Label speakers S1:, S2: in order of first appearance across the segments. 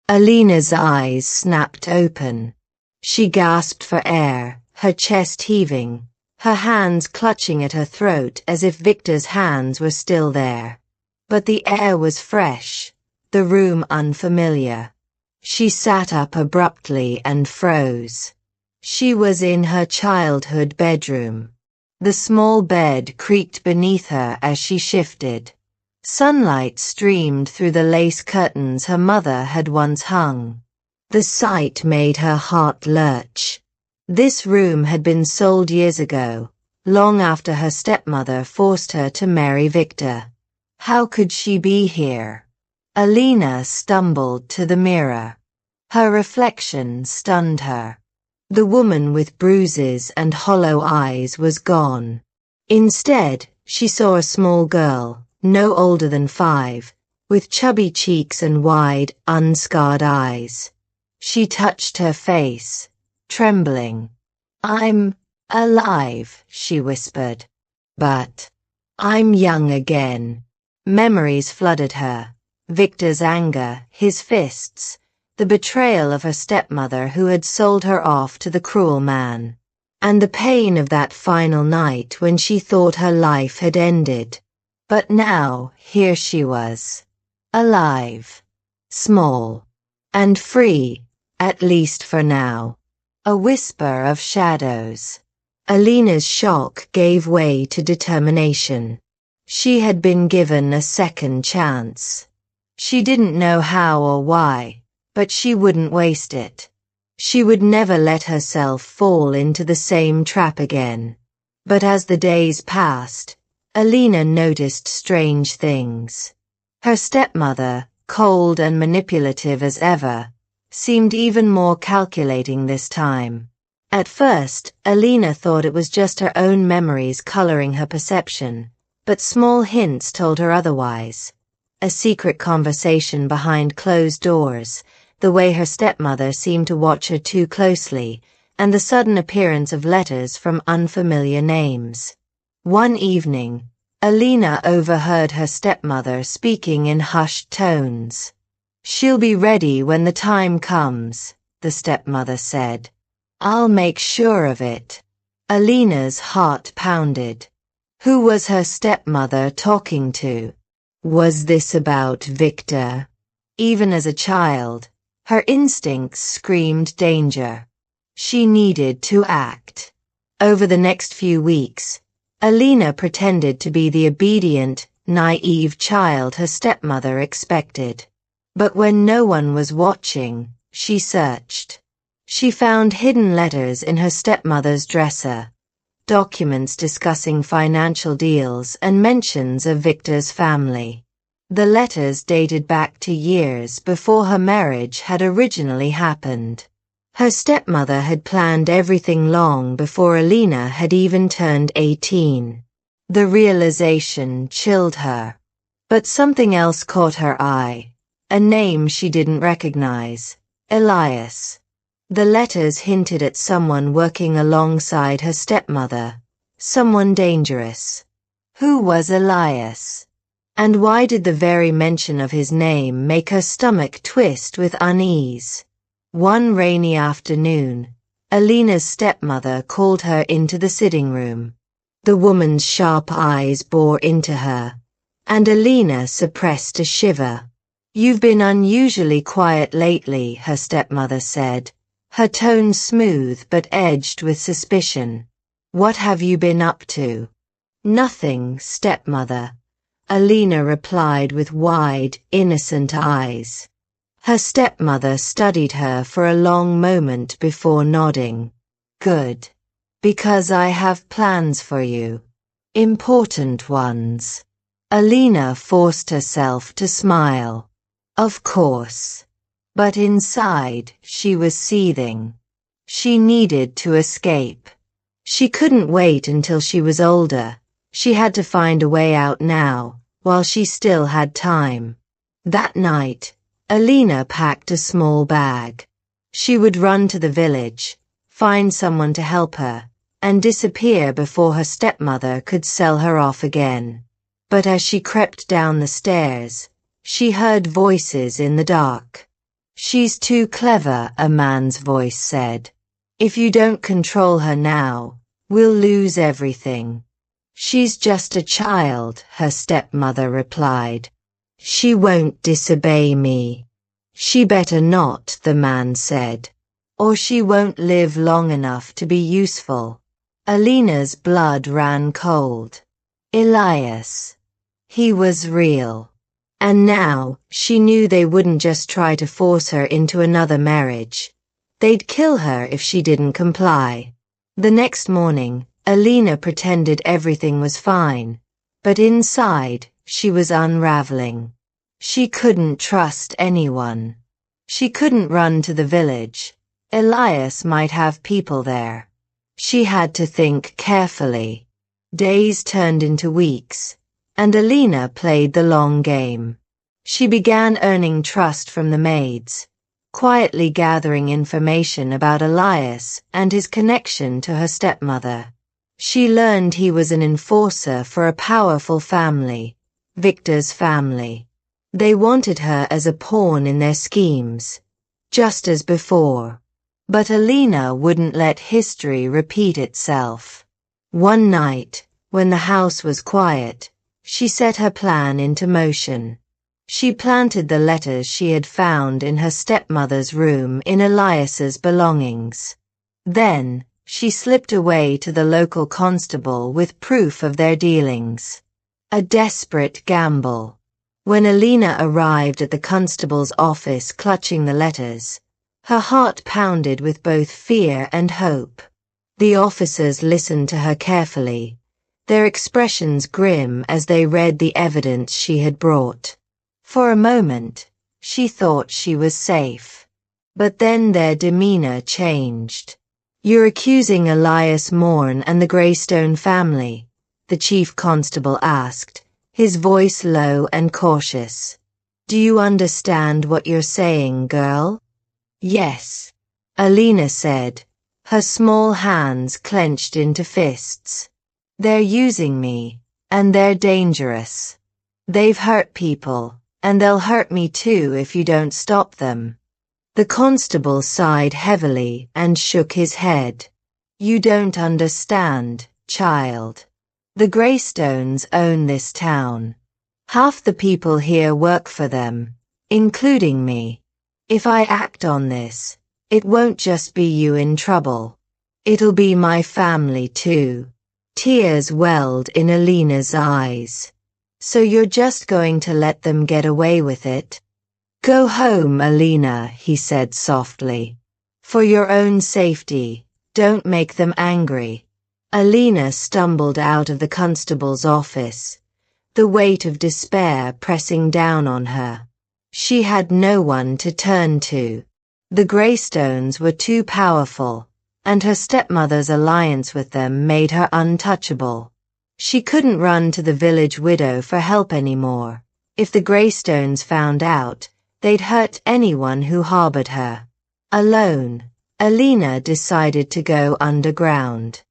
S1: Alina's eyes snapped open. She gasped for air, her chest heaving, her hands clutching at her throat as if Victor's hands were still there. But the air was fresh, the room unfamiliar. She sat up abruptly and froze. She was in her childhood bedroom. The small bed creaked beneath her as she shifted. Sunlight streamed through the lace curtains her mother had once hung. The sight made her heart lurch. This room had been sold years ago, long after her stepmother forced her to marry Victor. How could she be here? Alina stumbled to the mirror. Her reflection stunned her. The woman with bruises and hollow eyes was gone. Instead, she saw a small girl, no older than 5, with chubby cheeks and wide, unscarred eyes. She touched her face, trembling. "I'm alive," she whispered. "But I'm young again." Memories flooded her. Victor's anger, his fists, the betrayal of her stepmother who had sold her off to the cruel man, and the pain of that final night when she thought her life had ended. But now, here she was, alive, small, and free, at least for now. A whisper of shadows. Alina's shock gave way to determination. She had been given a second chance. She didn't know how or why, but she wouldn't waste it. She would never let herself fall into the same trap again. But as the days passed, Alina noticed strange things. Her stepmother, cold and manipulative as ever, seemed even more calculating this time. At first, Alina thought it was just her own memories coloring her perception, but small hints told her otherwise. A secret conversation behind closed doors, the way her stepmother seemed to watch her too closely, and the sudden appearance of letters from unfamiliar names. One evening, Alina overheard her stepmother speaking in hushed tones. "She'll be ready when the time comes," the stepmother said. "I'll make sure of it." Alina's heart pounded. Who was her stepmother talking to? Was this about Victor? Even as a child, her instincts screamed danger. She needed to act. Over the next few weeks, Alina pretended to be the obedient, naive child her stepmother expected. But when no one was watching, she searched. She found hidden letters in her stepmother's dresser, documents discussing financial deals and mentions of Victor's family. The letters dated back to years before her marriage had originally happened. Her stepmother had planned everything long before Alina had even turned 18. The realization chilled her. But something else caught her eye, a name she didn't recognize, Elias. The letters hinted at someone working alongside her stepmother, someone dangerous. Who was Elias? And why did the very mention of his name make her stomach twist with unease? One rainy afternoon, Alina's stepmother called her into the sitting room. The woman's sharp eyes bored into her, and Alina suppressed a shiver. "You've been unusually quiet lately," her stepmother said, her tone smooth but edged with suspicion. "What have you been up to?" "Nothing, stepmother," Alina replied with wide, innocent eyes. Her stepmother studied her for a long moment before nodding. "Good. Because I have plans for you. Important ones." Alina forced herself to smile. Of course. But inside, she was seething. She needed to escape. She couldn't wait until she was older. She had to find a way out now, while she still had time. That night, Alina packed a small bag. She would run to the village, find someone to help her, and disappear before her stepmother could sell her off again. But as she crept down the stairs, she heard voices in the dark. She's too clever, a man's voice said. If you don't control her now, we'll lose everything. She's just a child, her stepmother replied. She won't disobey me. She better not, the man said. Or she won't live long enough to be useful. Alina's blood ran cold. Elias. He was real. And now, she knew they wouldn't just try to force her into another marriage. They'd kill her if she didn't comply. The next morning, Alina pretended everything was fine. But inside, she was unraveling. She couldn't trust anyone. She couldn't run to the village. Elias might have people there. She had to think carefully. Days turned into weeks, and Alina played the long game. She began earning trust from the maids, quietly gathering information about Elias and his connection to her stepmother. She learned he was an enforcer for a powerful family, Victor's family. They wanted her as a pawn in their schemes, just as before. But Alina wouldn't let history repeat itself. One night, when the house was quiet, she set her plan into motion. She planted the letters she had found in her stepmother's room in Elias's belongings. Then, she slipped away to the local constable with proof of their dealings. A desperate gamble. When Alina arrived at the constable's office clutching the letters, her heart pounded with both fear and hope. The officers listened to her carefully, their expressions grim as they read the evidence she had brought. For a moment, she thought she was safe. But then their demeanor changed. "You're accusing Elias Morn and the Greystone family?" the chief constable asked, his voice low and cautious. "Do you understand what you're saying, girl?" "Yes," Alina said, her small hands clenched into fists. "They're using me, and they're dangerous. They've hurt people, and they'll hurt me too if you don't stop them." The constable sighed heavily and shook his head. "You don't understand, child. The Greystones own this town. Half the people here work for them, including me. If I act on this, it won't just be you in trouble. It'll be my family too." Tears welled in Alina's eyes. "So you're just going to let them get away with it?" "Go home, Alina," he said softly. "For your own safety, don't make them angry." Alina stumbled out of the constable's office, the weight of despair pressing down on her. She had no one to turn to. The Greystones were too powerful, and her stepmother's alliance with them made her untouchable. She couldn't run to the village widow for help anymore. If the Greystones found out, they'd hurt anyone who harbored her. Alone, Alina decided to go underground.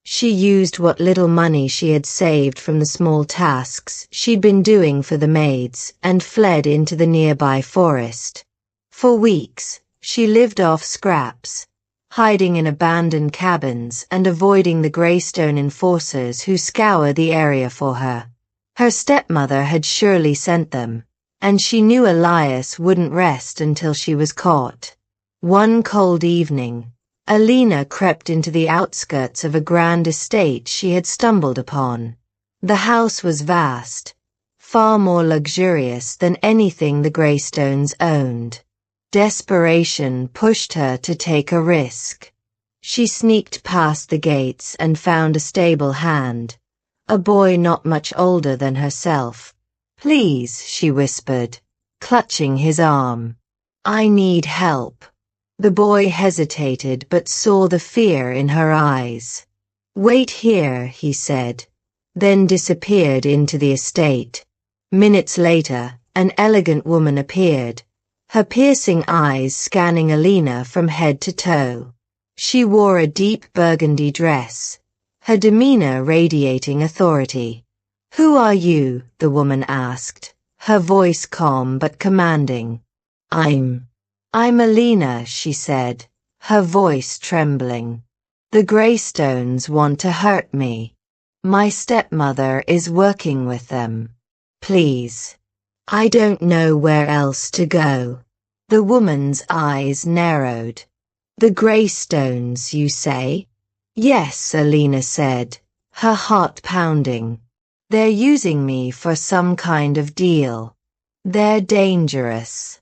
S1: She used what little money she had saved from the small tasks she'd been doing for the maids and fled into the nearby forest. For weeks, she lived off scraps, hiding in abandoned cabins and avoiding the Greystone enforcers who scour the area for her. Her stepmother had surely sent them, and she knew Elias wouldn't rest until she was caught. One cold evening, Alina crept into the outskirts of a grand estate she had stumbled upon. The house was vast, far more luxurious than anything the Greystones owned. Desperation pushed her to take a risk. She sneaked past the gates and found a stable hand, a boy not much older than herself. "Please," she whispered, clutching his arm. "I need help." The boy hesitated but saw the fear in her eyes. "Wait here," he said, then disappeared into the estate. Minutes later, an elegant woman appeared, her piercing eyes scanning Alina from head to toe. She wore a deep burgundy dress, her demeanor radiating authority. "Who are you?" the woman asked, her voice calm but commanding. "I'm I'm Alina, she said, her voice trembling. The Greystones want to hurt me. My stepmother is working with them. Please. I don't know where else to go. The woman's eyes narrowed. The Greystones, you say? Yes, Alina said, her heart pounding. They're using me for some kind of deal. They're dangerous.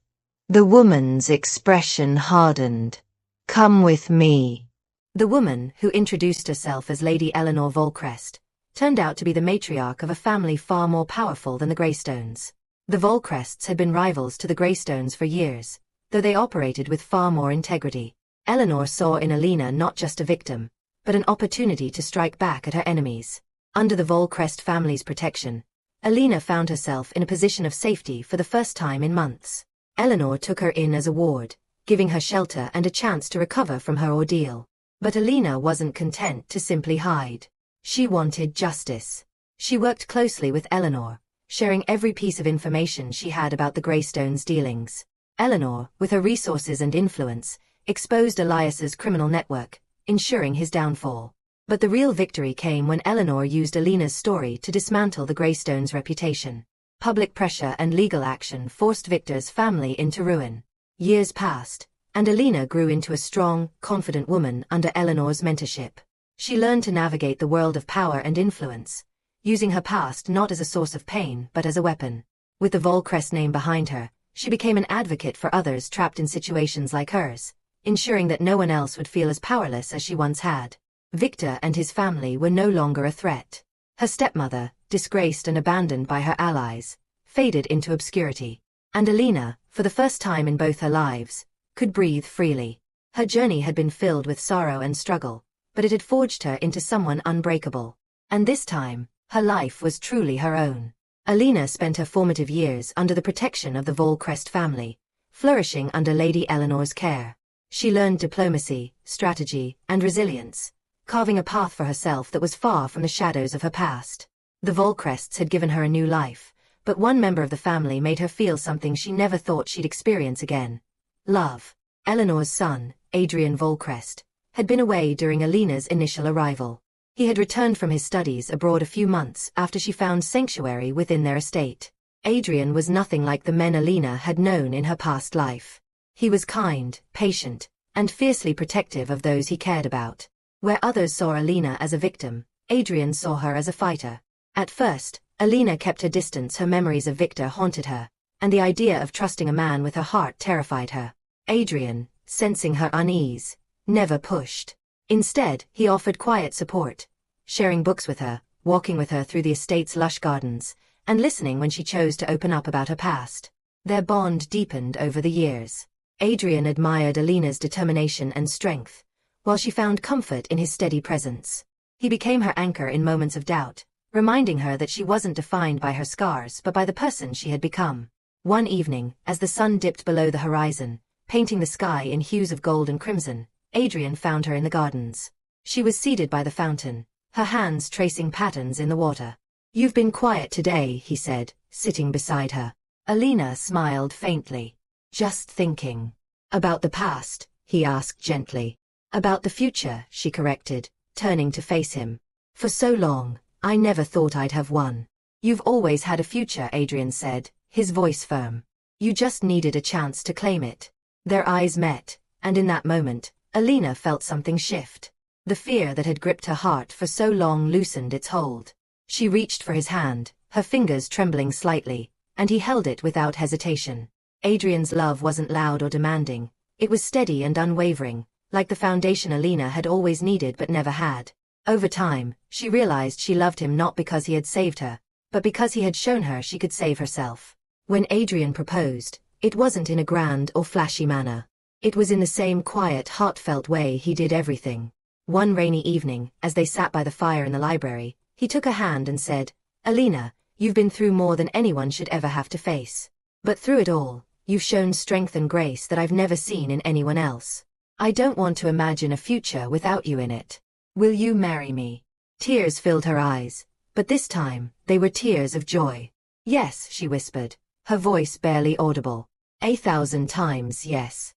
S1: The woman's expression hardened. Come with me.
S2: The woman, who introduced herself as Lady Eleanor Volcrest, turned out to be the matriarch of a family far more powerful than the Greystones. The Volcrests had been rivals to the Greystones for years, though they operated with far more integrity. Eleanor saw in Alina not just a victim, but an opportunity to strike back at her enemies. Under the Volcrest family's protection, Alina found herself in a position of safety for the first time in months. Eleanor took her in as a ward, giving her shelter and a chance to recover from her ordeal. But Alina wasn't content to simply hide. She wanted justice. She worked closely with Eleanor, sharing every piece of information she had about the Greystones' dealings. Eleanor, with her resources and influence, exposed Elias's criminal network, ensuring his downfall. But the real victory came when Eleanor used Alina's story to dismantle the Greystones' reputation. Public pressure and legal action forced Victor's family into ruin. Years passed, and Alina grew into a strong, confident woman under Eleanor's mentorship. She learned to navigate the world of power and influence, using her past not as a source of pain but as a weapon. With the Volcrest name behind her, she became an advocate for others trapped in situations like hers, ensuring that no one else would feel as powerless as she once had. Victor and his family were no longer a threat. Her stepmother, disgraced and abandoned by her allies, faded into obscurity. And Alina, for the first time in both her lives, could breathe freely. Her journey had been filled with sorrow and struggle, but it had forged her into someone unbreakable. And this time, her life was truly her own. Alina spent her formative years under the protection of the Volcrest family, flourishing under Lady Eleanor's care. She learned diplomacy, strategy, and resilience, carving a path for herself that was far from the shadows of her past. The Volcrests had given her a new life, but one member of the family made her feel something she never thought she'd experience again. Love. Eleanor's son, Adrian Volcrest, had been away during Alina's initial arrival. He had returned from his studies abroad a few months after she found sanctuary within their estate. Adrian was nothing like the men Alina had known in her past life. He was kind, patient, and fiercely protective of those he cared about. Where others saw Alina as a victim, Adrian saw her as a fighter. At first, Alina kept her distance. Her memories of Victor haunted her, and the idea of trusting a man with her heart terrified her. Adrian, sensing her unease, never pushed. Instead, he offered quiet support, sharing books with her, walking with her through the estate's lush gardens, and listening when she chose to open up about her past. Their bond deepened over the years. Adrian admired Alina's determination and strength, while she found comfort in his steady presence. He became her anchor in moments of doubt, reminding her that she wasn't defined by her scars but by the person she had become. One evening, as the sun dipped below the horizon, painting the sky in hues of gold and crimson, Adrian found her in the gardens. She was seated by the fountain, her hands tracing patterns in the water. "You've been quiet today," he said, sitting beside her. Alina smiled faintly. "Just thinking." "About the past?" he asked gently. "About the future," she corrected, turning to face him. "For so long, I never thought I'd have one." "You've always had a future," Adrian said, his voice firm. "You just needed a chance to claim it." Their eyes met, and in that moment, Alina felt something shift. The fear that had gripped her heart for so long loosened its hold. She reached for his hand, her fingers trembling slightly, and he held it without hesitation. Adrian's love wasn't loud or demanding. It was steady and unwavering, like the foundation Alina had always needed but never had. Over time, she realized she loved him not because he had saved her, but because he had shown her she could save herself. When Adrian proposed, it wasn't in a grand or flashy manner. It was in the same quiet, heartfelt way he did everything. One rainy evening, as they sat by the fire in the library, he took her hand and said, "Alina, you've been through more than anyone should ever have to face. But through it all, you've shown strength and grace that I've never seen in anyone else. I don't want to imagine a future without you in it. Will you marry me?" Tears filled her eyes, but this time, they were tears of joy. "Yes," she whispered, her voice barely audible. "1,000 times yes."